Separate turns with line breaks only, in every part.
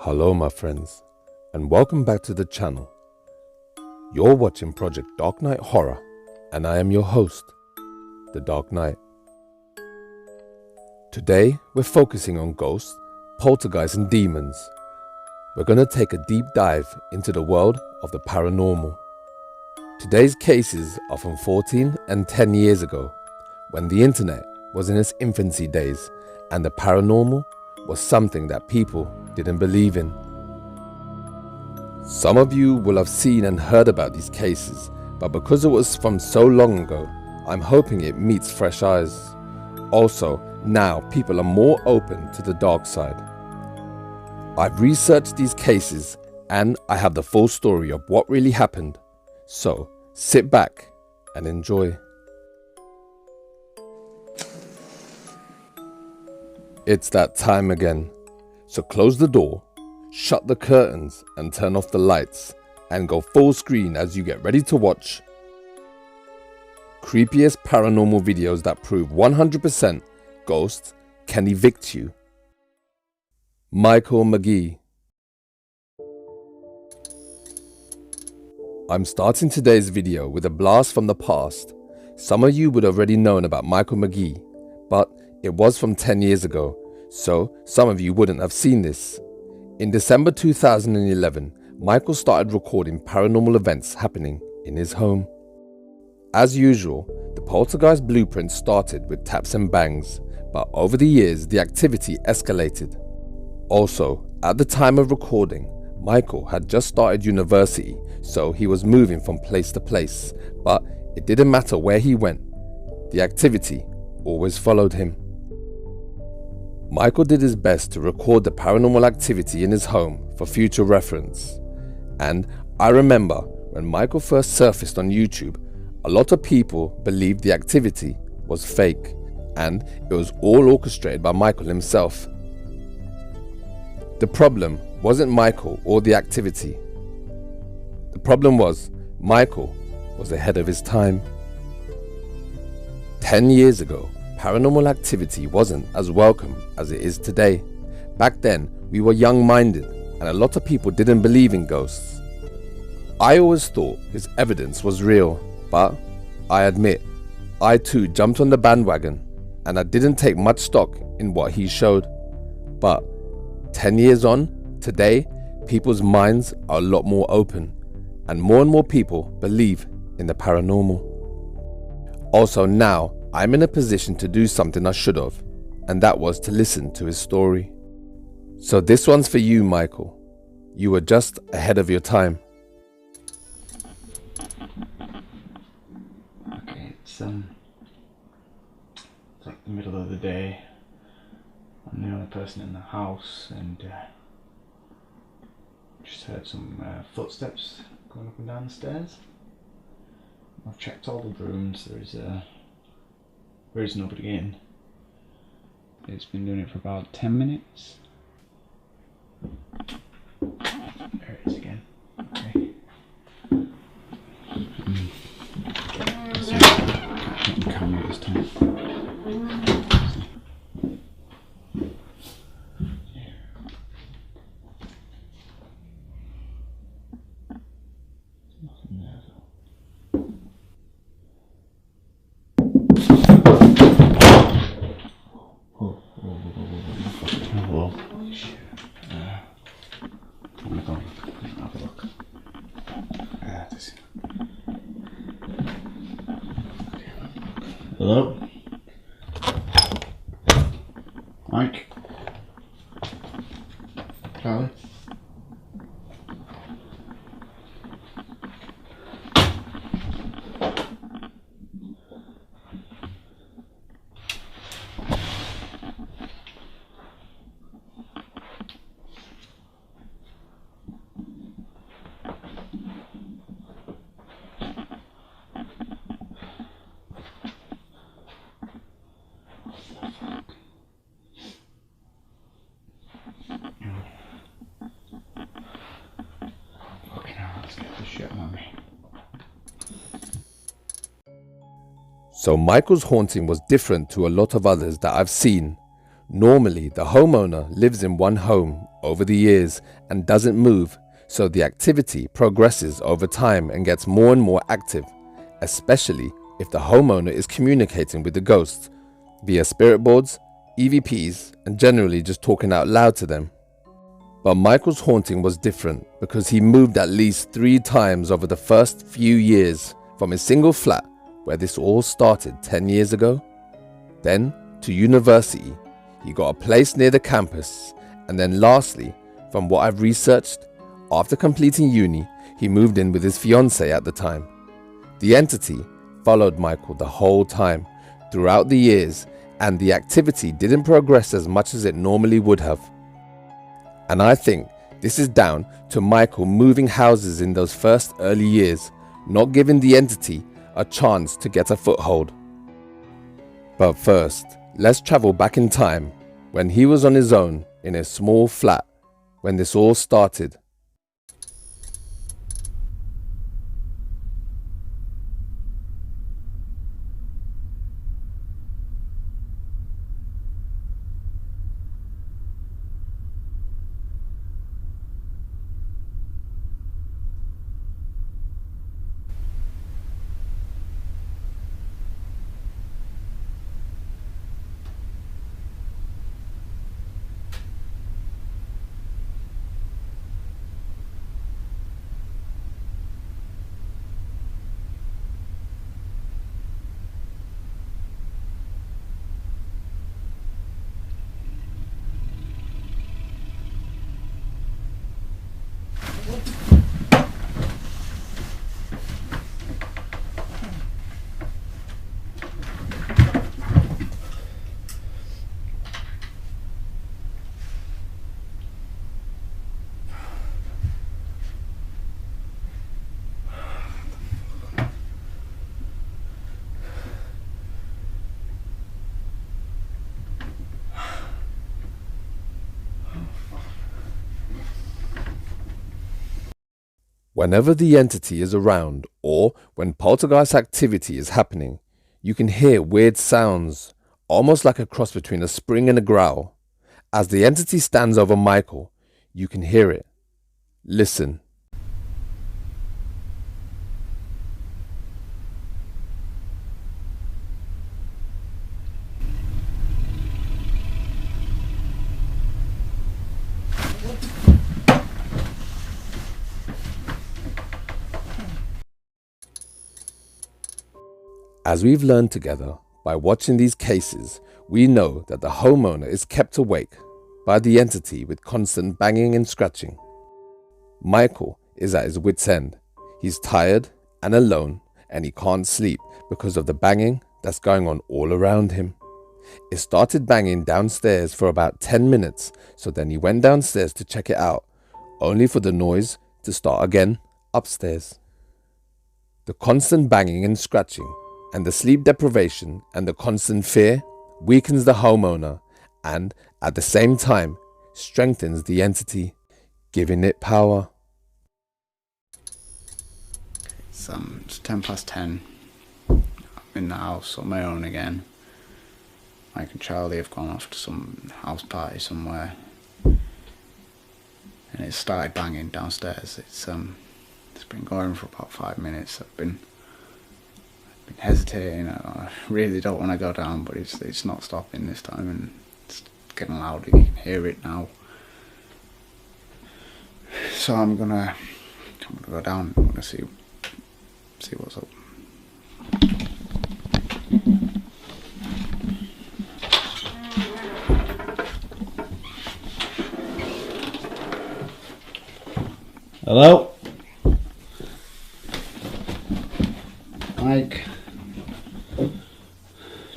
Hello my friends, and welcome back to the channel. You're watching Project Darkknight Horror, and I am your host, The Dark Knight. Today we're focusing on ghosts, poltergeists and demons. We're going to take a deep dive into the world of the paranormal. Today's cases are from 14 and 10 years ago, when the internet was in its infancy days and the paranormal was something that people didn't believe in. Some of you will have seen and heard about these cases, but because it was from so long ago, I'm hoping it meets fresh eyes. Also, now people are more open to the dark side. I've researched these cases and I have the full story of what really happened. So sit back and enjoy. It's that time again. So close the door, shut the curtains and turn off the lights and go full screen as you get ready to watch creepiest paranormal videos that prove 100% ghosts can evict you. Michael McGee. I'm starting today's video with a blast from the past. Some of you would have already known about Michael McGee, but it was from 10 years ago, so some of you wouldn't have seen this. In December 2011, Michael started recording paranormal events happening in his home. As usual, the poltergeist blueprint started with taps and bangs, but over the years the activity escalated. Also, at the time of recording, Michael had just started university, so he was moving from place to place, but it didn't matter where he went. The activity always followed him. Michael did his best to record the paranormal activity in his home for future reference. And I remember when Michael first surfaced on YouTube, a lot of people believed the activity was fake and it was all orchestrated by Michael himself. The problem wasn't Michael or the activity. The problem was Michael was ahead of his time. 10 years ago, paranormal activity wasn't as welcome as it is today. Back then, we were young-minded and a lot of people didn't believe in ghosts. I always thought his evidence was real, but I admit, I too jumped on the bandwagon and I didn't take much stock in what he showed. But 10 years on, today, people's minds are a lot more open and more people believe in the paranormal. Also now, I'm in a position to do something I should have, and that was to listen to his story. So this one's for you, Michael. You were just ahead of your time.
Okay, it's like the middle of the day. I'm the only person in the house, and just heard some footsteps going up and down the stairs. I've checked all the rooms. There is nobody in. It's been doing it for about 10 minutes. There it is again. Okay. Let's see if I can camera this time. Nothing there though. Hello? Mike? Charlie?
So Michael's haunting was different to a lot of others that I've seen. Normally, the homeowner lives in one home over the years and doesn't move, so the activity progresses over time and gets more and more active, especially if the homeowner is communicating with the ghosts via spirit boards, EVPs, and generally just talking out loud to them. But Michael's haunting was different because he moved at least 3 times over the first few years, from his single flat where this all started 10 years ago, then to university. He got a place near the campus, and then lastly, from what I've researched, after completing uni, he moved in with his fiancée at the time. The entity followed Michael the whole time, throughout the years, and the activity didn't progress as much as it normally would have. And I think this is down to Michael moving houses in those first early years, not giving the entity a chance to get a foothold. But first, let's travel back in time when he was on his own in a small flat when this all started. Whenever the entity is around or when poltergeist activity is happening, you can hear weird sounds, almost like a cross between a spring and a growl. As the entity stands over Michael, you can hear it. Listen. As we've learned together by watching these cases, we know that the homeowner is kept awake by the entity with constant banging and scratching. Michael is at his wit's end. He's tired and alone, and he can't sleep because of the banging that's going on all around him. It started banging downstairs for about 10 minutes, so then he went downstairs to check it out, only for the noise to start again upstairs. The constant banging and scratching and the sleep deprivation and the constant fear weakens the homeowner and, at the same time, strengthens the entity, giving it power.
It's 10 past 10. I'm in the house on my own again. Mike and Charlie have gone off to some house party somewhere, and it started banging downstairs. It's been going for about 5 minutes. I've been hesitating. I really don't want to go down, but it's not stopping this time, and it's getting louder. You can hear it now. So I'm gonna go down. I'm gonna see what's up. Hello? Mike?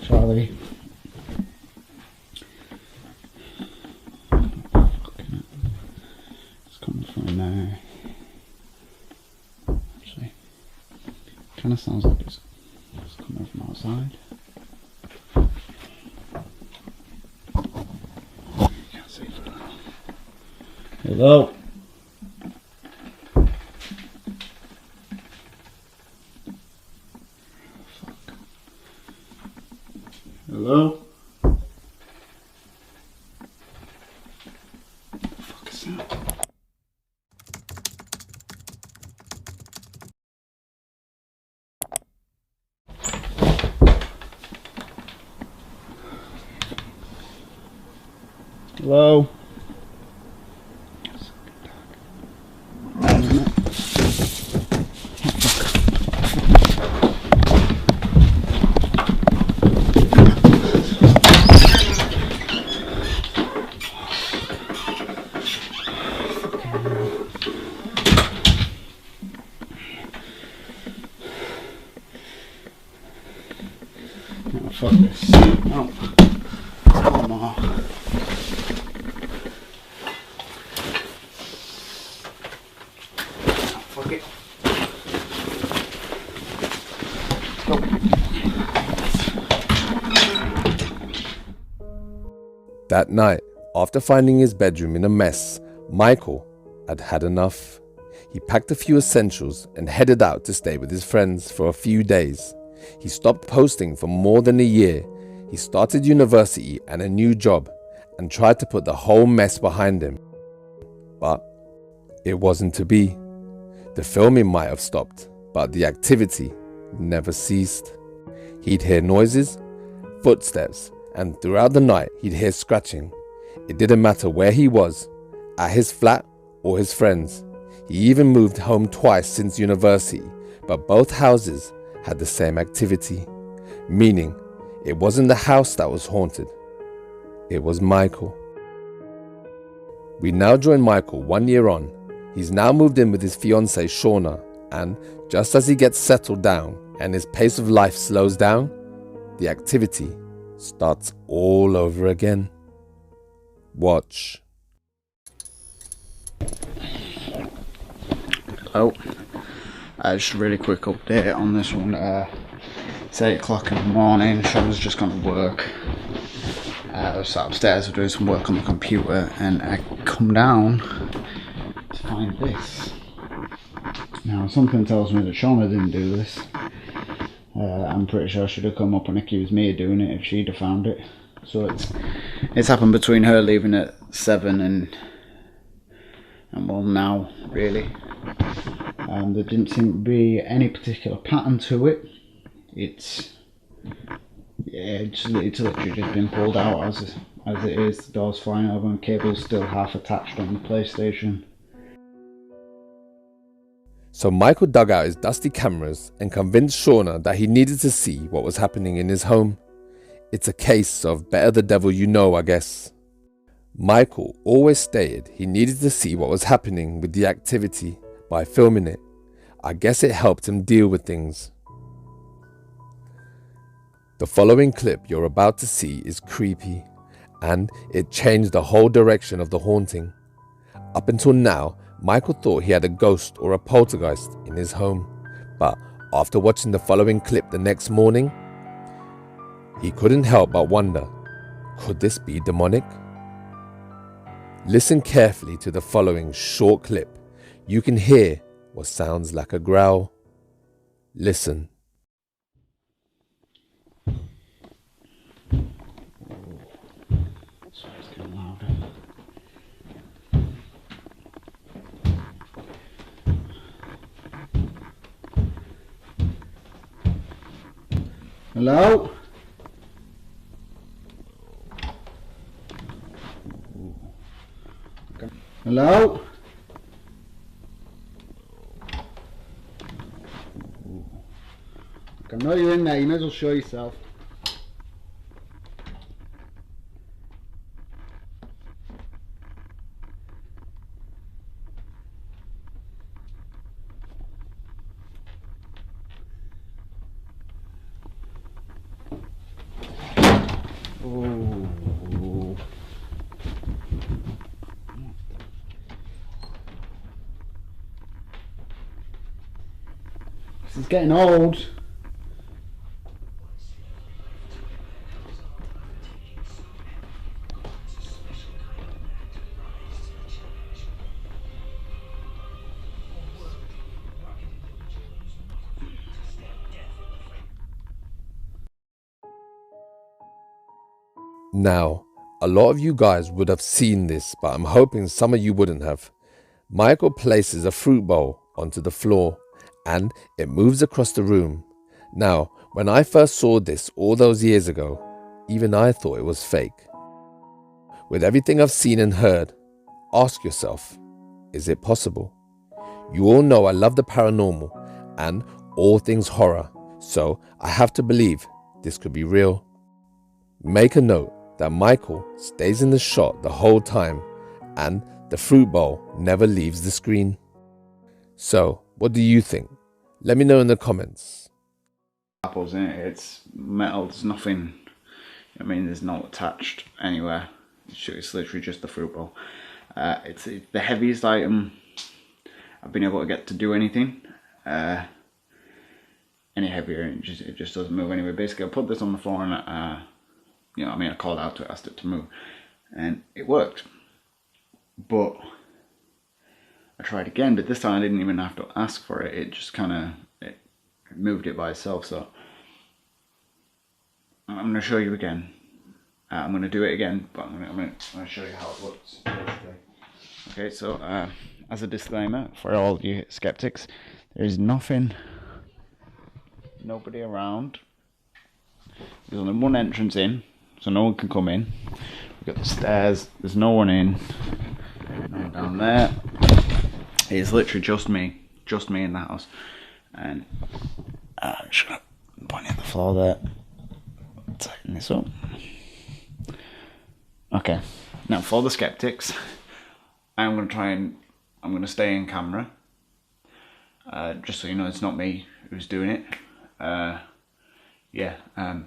Charlie? It's coming from there. Actually, kind of sounds like it's coming from outside. Can't see. Hello? Hello? What the fuck is Hello? Oh, fuck this. Oh. One more. Oh, fuck it.
That night, after finding his bedroom in a mess, Michael had had enough. He packed a few essentials and headed out to stay with his friends for a few days. He stopped posting for more than a year. He started university and a new job and tried to put the whole mess behind him. But it wasn't to be. The filming might have stopped, but the activity never ceased. He'd hear noises, footsteps, and throughout the night he'd hear scratching. It didn't matter where he was, at his flat or his friends. He even moved home twice since university, but both houses had the same activity, meaning it wasn't the house that was haunted, it was Michael. We now join Michael 1 year on. He's now moved in with his fiancée Shauna, and just as he gets settled down and his pace of life slows down, the activity starts all over again. Watch.
Oh, just a really quick update on this one. It's 8 o'clock in the morning. Shauna's just gone to work. I was sat upstairs doing some work on the computer, and I come down to find this. Now, something tells me that Shauna didn't do this. I'm pretty sure she'd have come up and accused me of doing it if she'd have found it. So it's happened between her leaving at 7 and well, now really. There didn't seem to be any particular pattern to it. It's literally just been pulled out as it is. The door's flying over and cable's still half attached on the PlayStation.
So Michael dug out his dusty cameras and convinced Shauna that he needed to see what was happening in his home. It's a case of better the devil you know, I guess. Michael always stated he needed to see what was happening with the activity by filming it. I guess it helped him deal with things. The following clip you're about to see is creepy, and it changed the whole direction of the haunting. Up until now, Michael thought he had a ghost or a poltergeist in his home, but after watching the following clip the next morning, he couldn't help but wonder, could this be demonic? Listen carefully to the following short clip. You can hear what sounds like a growl. Listen.
Sorry, it's getting louder. Hello? Hello? I know you're in there, you may as well show yourself. Oh. This is getting old.
Now, a lot of you guys would have seen this, but I'm hoping some of you wouldn't have. Michael places a fruit bowl onto the floor and it moves across the room. Now, when I first saw this all those years ago, even I thought it was fake. With everything I've seen and heard, ask yourself, is it possible? You all know I love the paranormal and all things horror, so I have to believe this could be real. Make a note that Michael stays in the shot the whole time and the fruit bowl never leaves the screen. So, what do you think? Let me know in the comments.
Apples in it, it's metal, there's nothing, I mean there's no attached anywhere, it's literally just the fruit bowl. It's the heaviest item I've been able to get to do anything. Any heavier, it just doesn't move anyway. Basically I put this on the floor and you know, I mean I called out to it, asked it to move, and it worked. But I tried again, but this time I didn't even have to ask for it, it just kind of moved it by itself. So I'm going to show you again. I'm going to do it again, but I'm going to show you how it looks basically. Okay, so as a disclaimer for all you skeptics, there is nobody around. There's only one entrance in, so no one can come in. We've got the stairs, there's no one in. And down there, it's literally just me in the house. And I'm just going to point at the floor there, tighten this up. Okay, now for the skeptics, I'm going to stay in camera, just so you know it's not me who's doing it. Yeah, there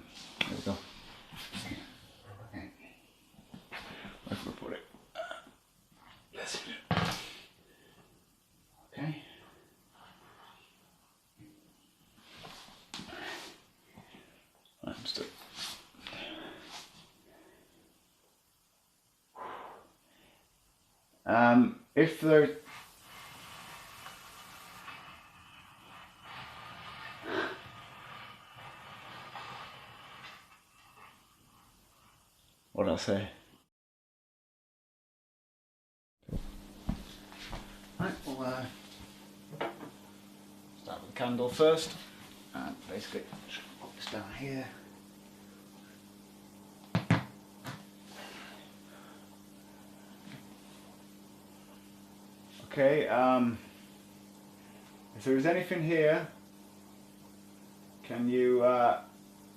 we go. Okay. Where can we put it? Yes. Okay. I'm still. If there. What did I say? Right, we'll start with the candle first, and basically just put this down here. Okay, if there is anything here, can you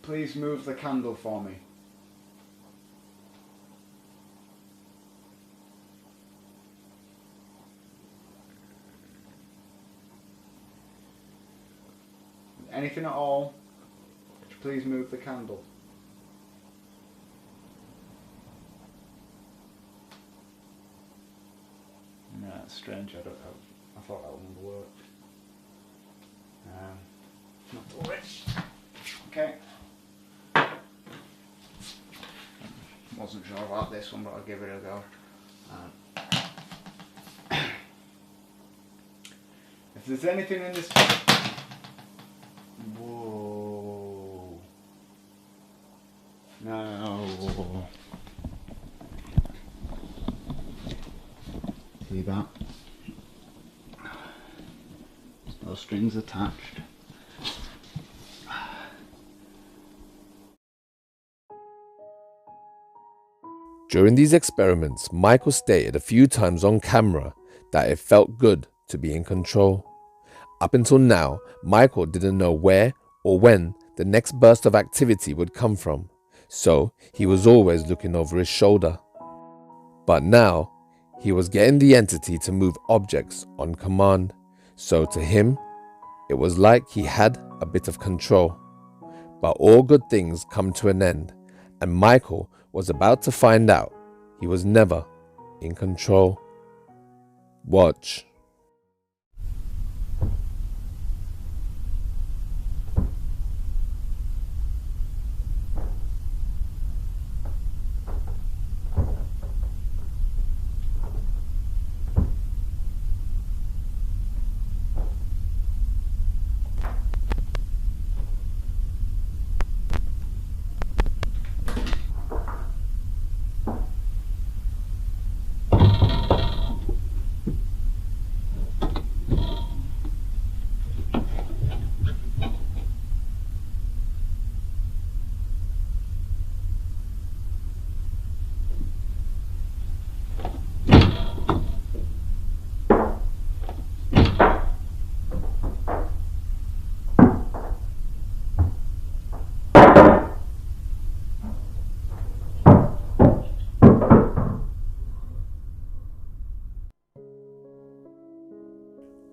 please move the candle for me? Anything at all, please move the candle. No, that's strange. I thought that one would work. Not to worry. Okay. Wasn't sure about this one, but I'll give it a go. If there's anything in this. Whoa. No. See that? There's no strings attached.
During these experiments, Michael stated a few times on camera that it felt good to be in control. Up until now, Michael didn't know where or when the next burst of activity would come from, so he was always looking over his shoulder. But now, he was getting the entity to move objects on command, so to him, it was like he had a bit of control. But all good things come to an end, and Michael was about to find out he was never in control. Watch.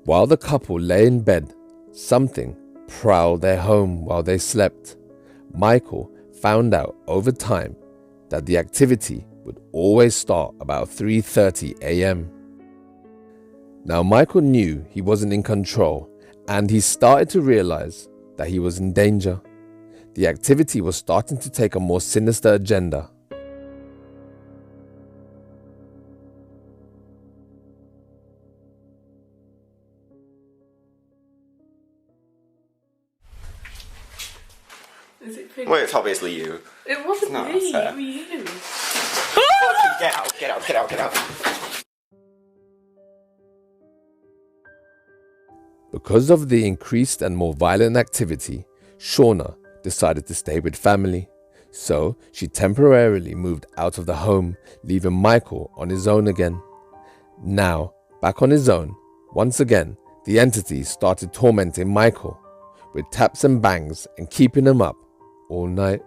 While the couple lay in bed, something prowled their home while they slept. Michael found out over time that the activity would always start about 3:30 a.m. Now Michael knew he wasn't in control, and he started to realize that he was in danger. The activity was starting to take a more sinister agenda.
Is it pink?
Well, it's obviously you.
It wasn't
No,
me,
it's
it was you.
Get out, get out, get out, get out.
Because of the increased and more violent activity, Shauna decided to stay with family. So she temporarily moved out of the home, leaving Michael on his own again. Now, back on his own, once again, the entity started tormenting Michael with taps and bangs and keeping him up all night.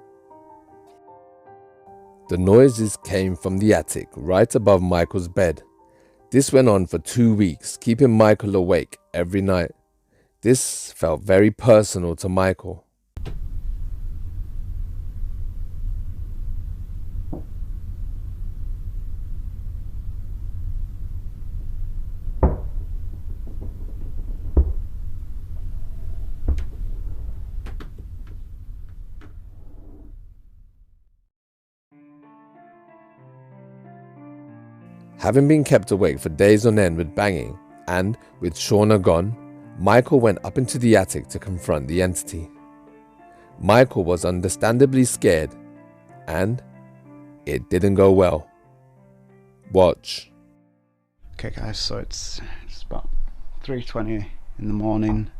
The noises came from the attic right above Michael's bed. This went on for 2 weeks, keeping Michael awake every night. This felt very personal to Michael. Having been kept awake for days on end with banging, and with Shauna gone, Michael went up into the attic to confront the entity. Michael was understandably scared, and it didn't go well. Watch.
Okay guys, so it's about 3:20 in the morning.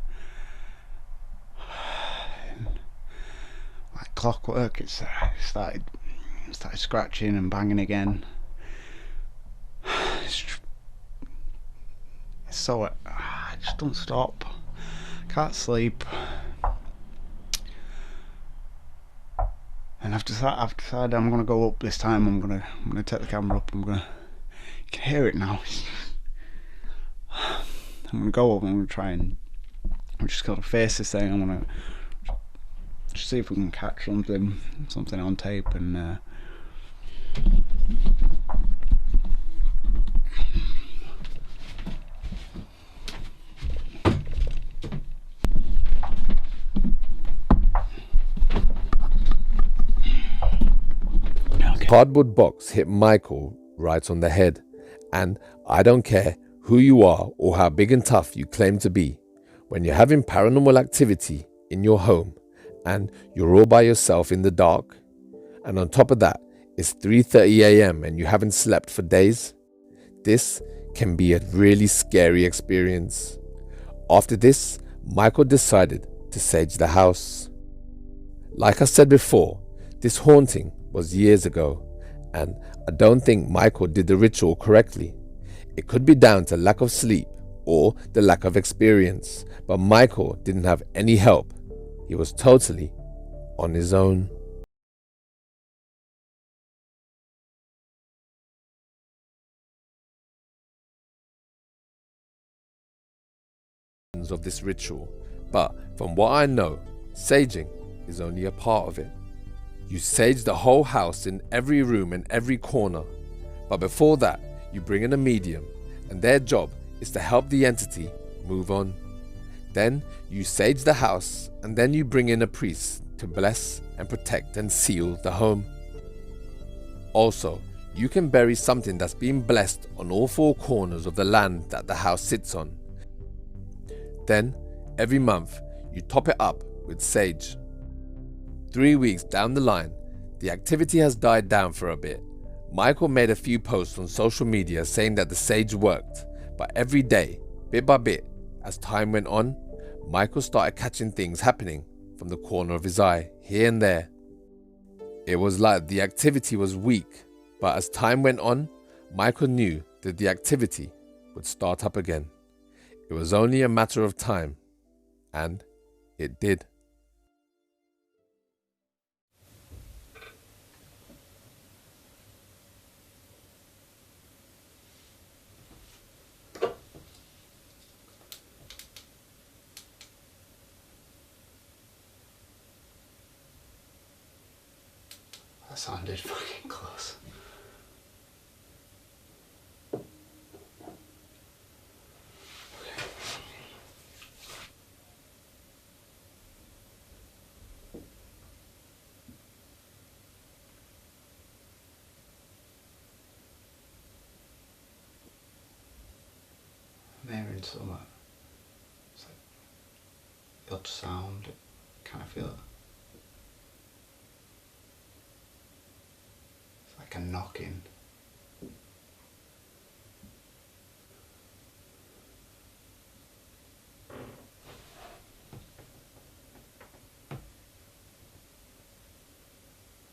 Like clockwork, it started scratching and banging again. So it just don't stop. Can't sleep. And I've decided I'm gonna go up this time. I'm gonna take the camera up. You can hear it now. I'm gonna go up. I'm gonna try and I'm just gonna face this thing. I'm gonna just see if we can catch something on tape and.
Cardboard box hit Michael right on the head, and I don't care who you are or how big and tough you claim to be, when you're having paranormal activity in your home and you're all by yourself in the dark, and on top of that it's 3:30 a.m. and you haven't slept for days, this can be a really scary experience. After this, Michael decided to sage the house. Like I said before, this haunting was years ago, and I don't think Michael did the ritual correctly. It could be down to lack of sleep or the lack of experience, but Michael didn't have any help. He was totally on his own. Of this ritual, but from what I know, saging is only a part of it. You sage the whole house in every room and every corner, but before that you bring in a medium, and their job is to help the entity move on. Then you sage the house, and then you bring in a priest to bless and protect and seal the home. Also, you can bury something that's been blessed on all four corners of the land that the house sits on. Then, every month, you top it up with sage. 3 weeks down the line, the activity has died down for a bit. Michael made a few posts on social media saying that the sage worked, but every day, bit by bit, as time went on, Michael started catching things happening from the corner of his eye, here and there. It was like the activity was weak, but as time went on, Michael knew that the activity would start up again. It was only a matter of time, and it did.
That sounded fucking close. I'm hearing some it's like odd sound. Kind of feel it. It's like a knocking.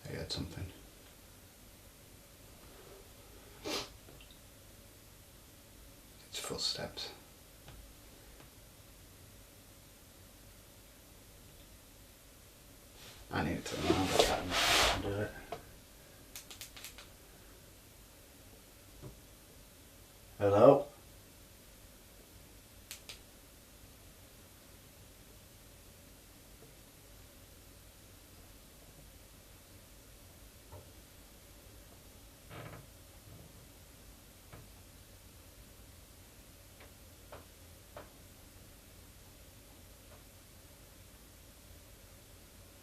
I heard something. It's footsteps. I need to turn around, but I can't do it. Hello?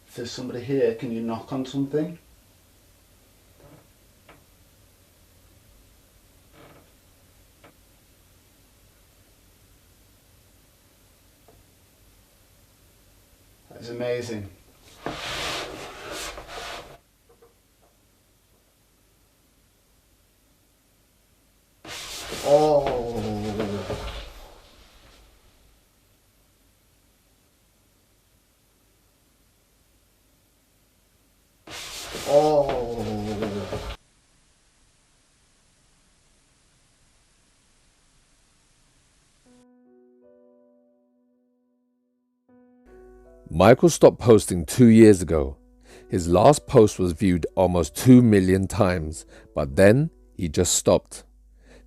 If there's somebody here, can you knock on something? That is amazing. Oh. Oh.
Michael stopped posting 2 years ago. His last post was viewed almost 2 million times, but then he just stopped.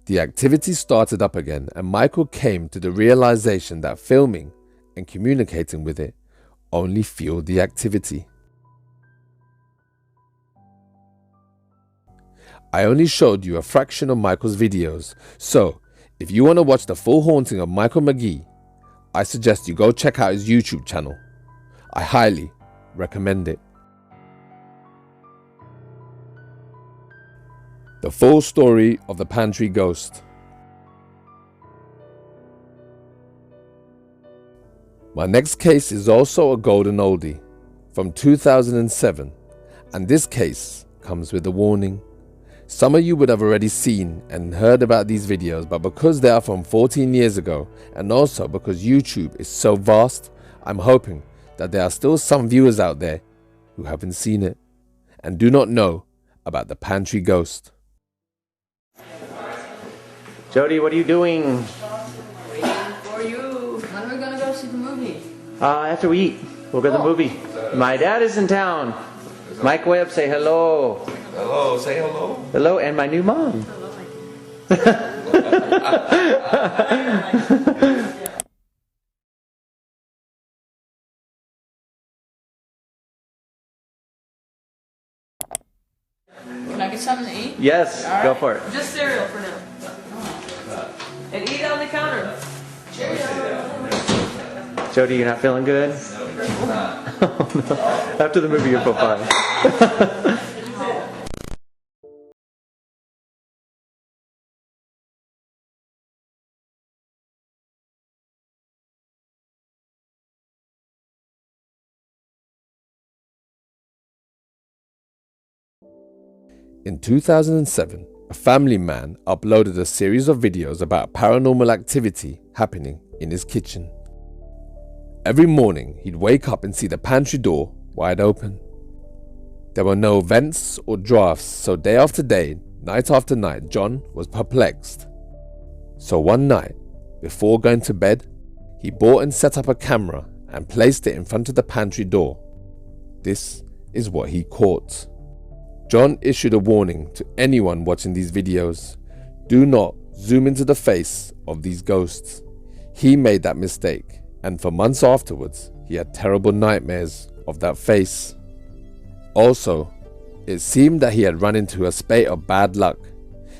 The activity started up again, and Michael came to the realization that filming and communicating with it only fueled the activity. I only showed you a fraction of Michael's videos, so if you want to watch the full haunting of Michael McGee, I suggest you go check out his YouTube channel. I highly recommend it. The full story of the Pantry ghost. My next case is also a golden oldie from 2007, and this case comes with a warning. Some of you would have already seen and heard about these videos, but because they are from 14 years ago, and also because YouTube is so vast, I'm hoping that there are still some viewers out there who haven't seen it and do not know about the Pantry ghost.
Jody, what are you doing?
Waiting for you. When are we gonna go see the movie?
After we eat, we'll go to the movie. My dad is in town. Mike Webb, say hello.
Hello, say hello.
Hello, and my new mom.
Can I get something to eat?
Yes,
All
go
right.
for it.
Just cereal for now. And eat on the counter.
Jody, you're not feeling good? Oh, no. After the movie, you'll feel fine.
In 2007, a family man uploaded a series of videos about paranormal activity happening in his kitchen. Every morning, he'd wake up and see the pantry door wide open. There were no vents or drafts, so day after day, night after night, John was perplexed. So one night, before going to bed, he bought and set up a camera and placed it in front of the pantry door. This is what he caught. John issued a warning to anyone watching these videos. Do not zoom into the face of these ghosts. He made that mistake, and for months afterwards, he had terrible nightmares of that face. Also, It seemed that he had run into a spate of bad luck.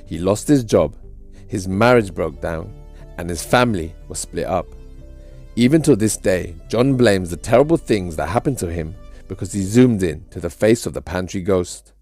He lost his job, his marriage broke down, and his family was split up. Even to this day, John blames the terrible things that happened to him because he zoomed in to the face of the pantry ghost.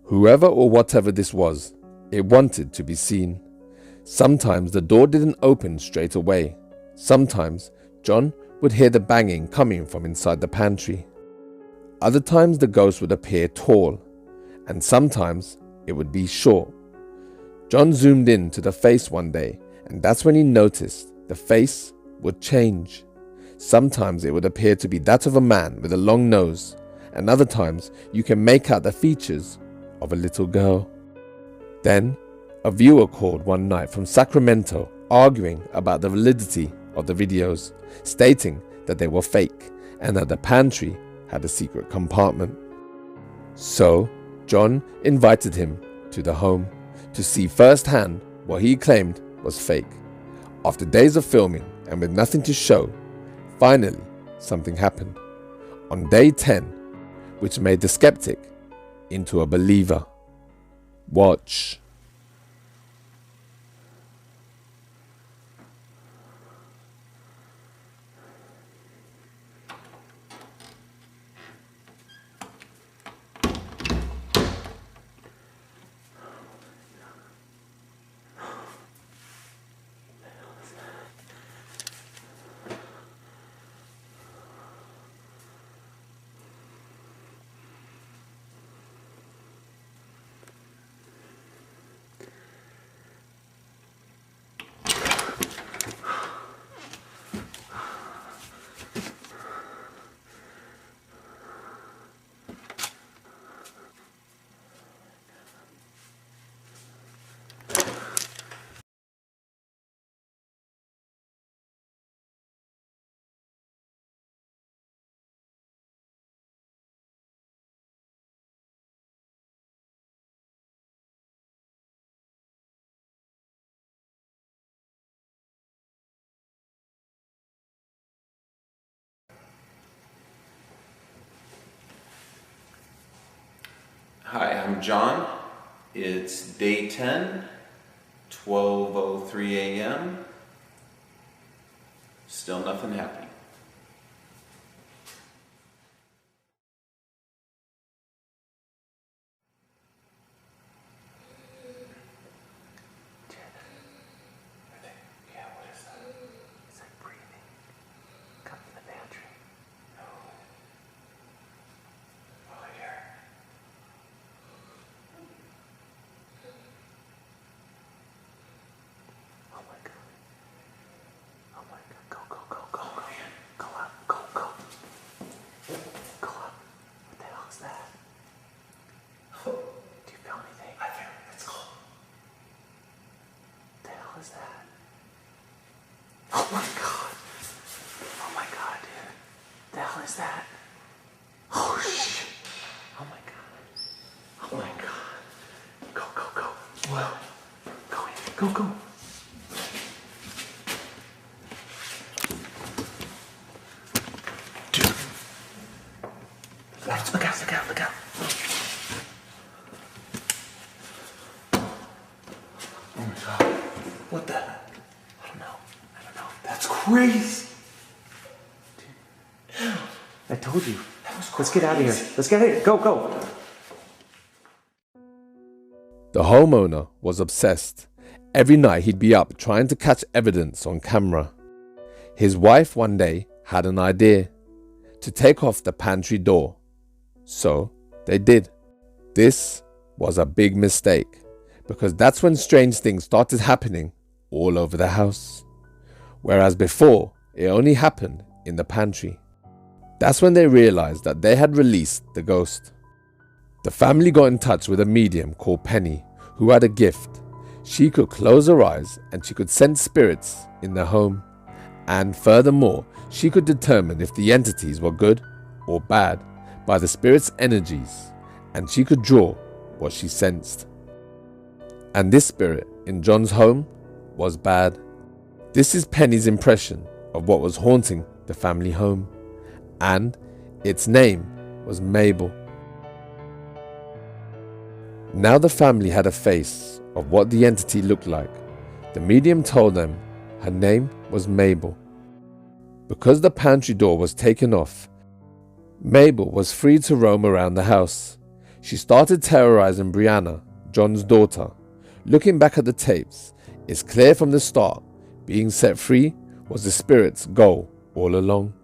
Whoever or whatever this was, it wanted to be seen. Sometimes the door didn't open straight away. Sometimes John would hear the banging coming from inside the pantry. Other times the ghost would appear tall, and sometimes it would be short. John zoomed in to the face one day, and that's when he noticed the face would change. Sometimes it would appear to be that of a man with a long nose, and other times you can make out the features of a little girl. Then, a viewer called one night from Sacramento arguing about the validity of the videos, stating that they were fake and that the pantry had a secret compartment. So, John invited him to the home to see firsthand what he claimed was fake. After days of filming and with nothing to show, finally something happened. On day 10, which made the skeptic into a believer. Watch.
Hi, I'm John. It's day 10, 12:03 a.m. Still nothing happening. Yeah, what is that? It's like breathing. Come from the pantry. No. Oh, here. Oh my god. Oh my god. Go, go, go, go. Oh, man. Go up. Go, go. Go up. What the hell is that? Do you feel anything? I feel it. Let's go. What the hell is that? Oh my god. Oh my god, dude. The hell is that? Oh shit. Oh my god. Oh my god. Go, go, go. Whoa. Go in. Go, go. Dude. Look out, look out, look out. Oh my god. What the? I don't know. That's crazy. Dude. I told you. Let's get out of here. Let's get out of here. Go, go.
The homeowner was obsessed. Every night he'd be up trying to catch evidence on camera. His wife one day had an idea to take off the pantry door. So they did. This was a big mistake because that's when strange things started happening all over the house. Whereas before, it only happened in the pantry. That's when they realized that they had released the ghost. The family got in touch with a medium called Penny, who had a gift. She could close her eyes and she could sense spirits in the home. And furthermore, she could determine if the entities were good or bad by the spirit's energies, and she could draw what she sensed. And this spirit in John's home was bad. This is Penny's impression of what was haunting the family home, and its name was Mabel. Now the family had a face of what the entity looked like. The medium told them her name was Mabel. Because the pantry door was taken off, Mabel was free to roam around the house. She started terrorizing Brianna, John's daughter. Looking back at the tapes, it's clear from the start, being set free was the spirit's goal all along.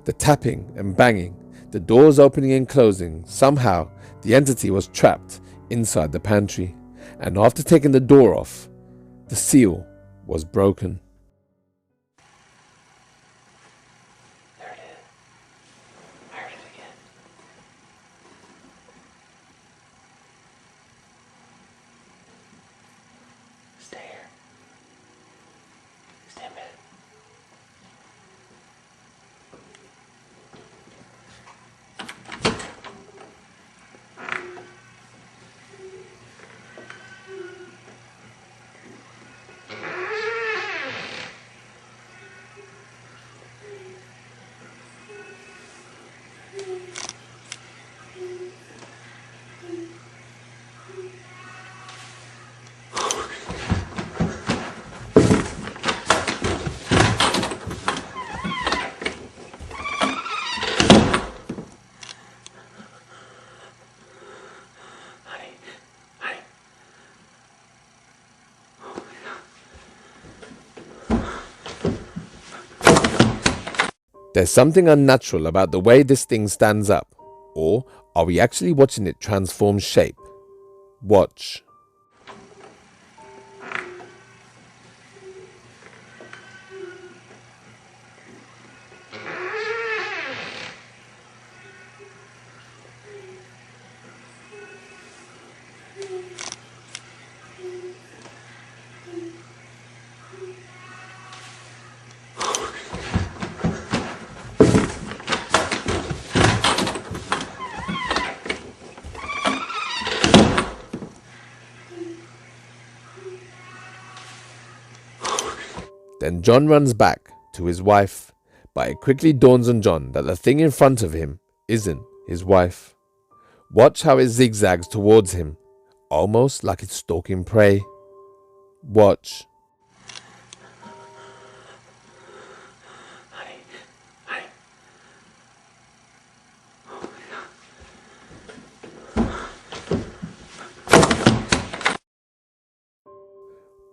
The tapping and banging, the doors opening and closing, somehow the entity was trapped inside the pantry, and after taking the door off, the seal was broken.
There it is. I heard it again. Stay here. Stay a minute.
There's something unnatural about the way this thing stands up, or are we actually watching it transform shape? Watch. Then John runs back to his wife, but it quickly dawns on John that the thing in front of him isn't his wife. Watch how it zigzags towards him, almost like it's stalking prey. Watch.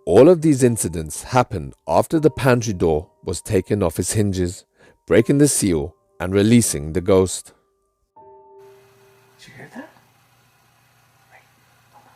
All of these incidents happened after the pantry door was taken off its hinges, breaking the seal and releasing the ghost.
Did you hear that? Wait, hold on.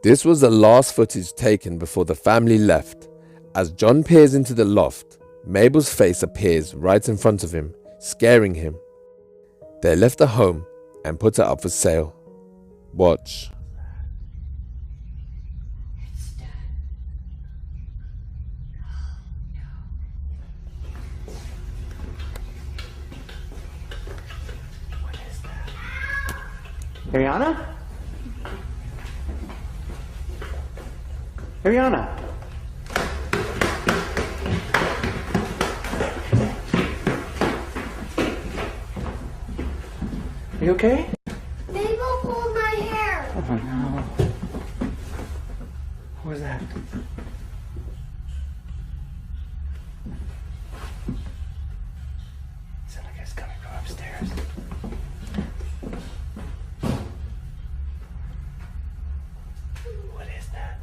This was the last footage taken before the family left. As John peers into the loft, Mabel's face appears right in front of him, scaring him. They left the home and put it up for sale. Watch.
Ariana? Ariana? Are you okay?
Mabel pulled my hair.
Oh no. What was that? Sound like it's coming from upstairs. What is that?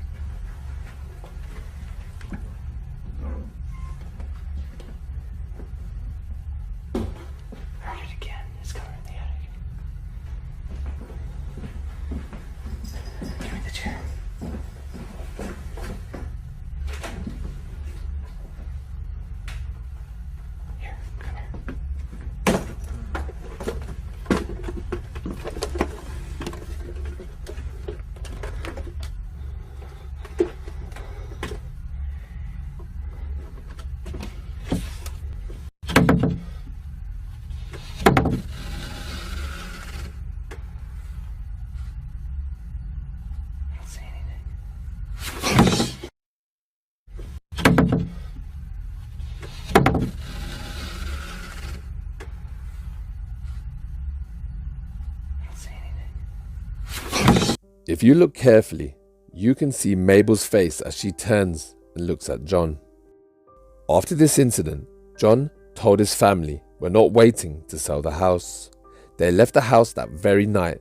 I heard it again. It's coming from the attic. Give me the chair. Here, come here. I don't see anything. I don't see anything.
If you look carefully, you can see Mabel's face as she turns and looks at John. After this incident, John told his family we're not waiting to sell the house. They left the house that very night.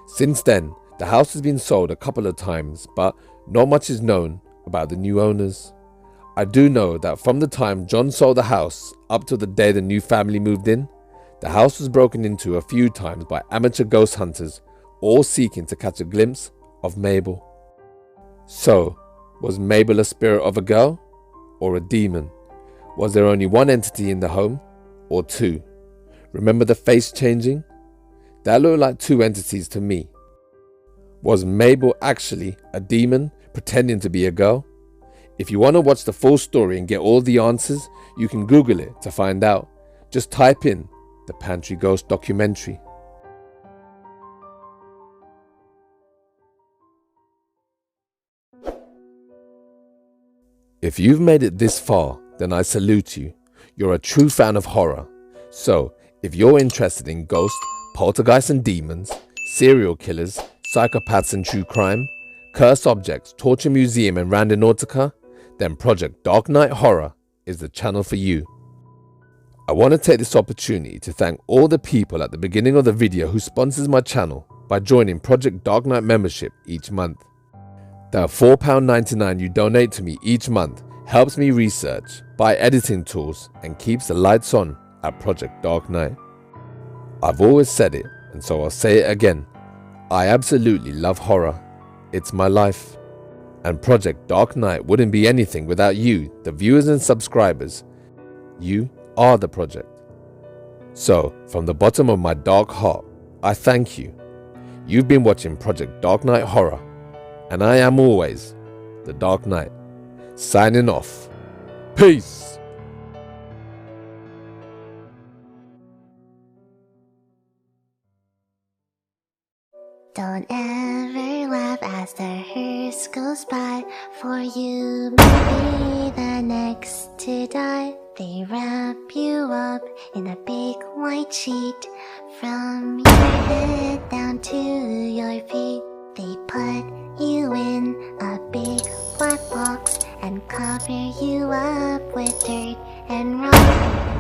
Since then, the house has been sold a couple of times, but not much is known about the new owners. I do know that from the time John sold the house up to the day the new family moved in, the house was broken into a few times by amateur ghost hunters, all seeking to catch a glimpse of Mabel. So, was Mabel a spirit of a girl or a demon? Was there only one entity in the home or two? Remember the face changing? That looked like two entities to me. Was Mabel actually a demon pretending to be a girl? If you want to watch the full story and get all the answers, you can Google it to find out. Just type in the Pantry Ghost documentary. If you've made it this far, then I salute you. You're a true fan of horror. So, if you're interested in ghosts, poltergeists and demons, serial killers, psychopaths and true crime, cursed objects, torture museum and randonautica, then Project Darkknight Horror is the channel for you. I want to take this opportunity to thank all the people at the beginning of the video who sponsors my channel by joining Project Darkknight membership each month. The £4.99 you donate to me each month helps me research, buy editing tools and keeps the lights on at Project Darkknight. I've always said it, and so I'll say it again. I absolutely love horror. It's my life. And Project Darkknight wouldn't be anything without you, the viewers and subscribers. You are the project. So, from the bottom of my dark heart, I thank you. You've been watching Project Darkknight Horror, and I am always the Dark Knight. Signing off. Peace!
Don't ever laugh as the hearse goes by, for you may be the next to die. They wrap you up in a big white sheet, from your head down to your feet. They put you in a big black box and cover you up with dirt and rock.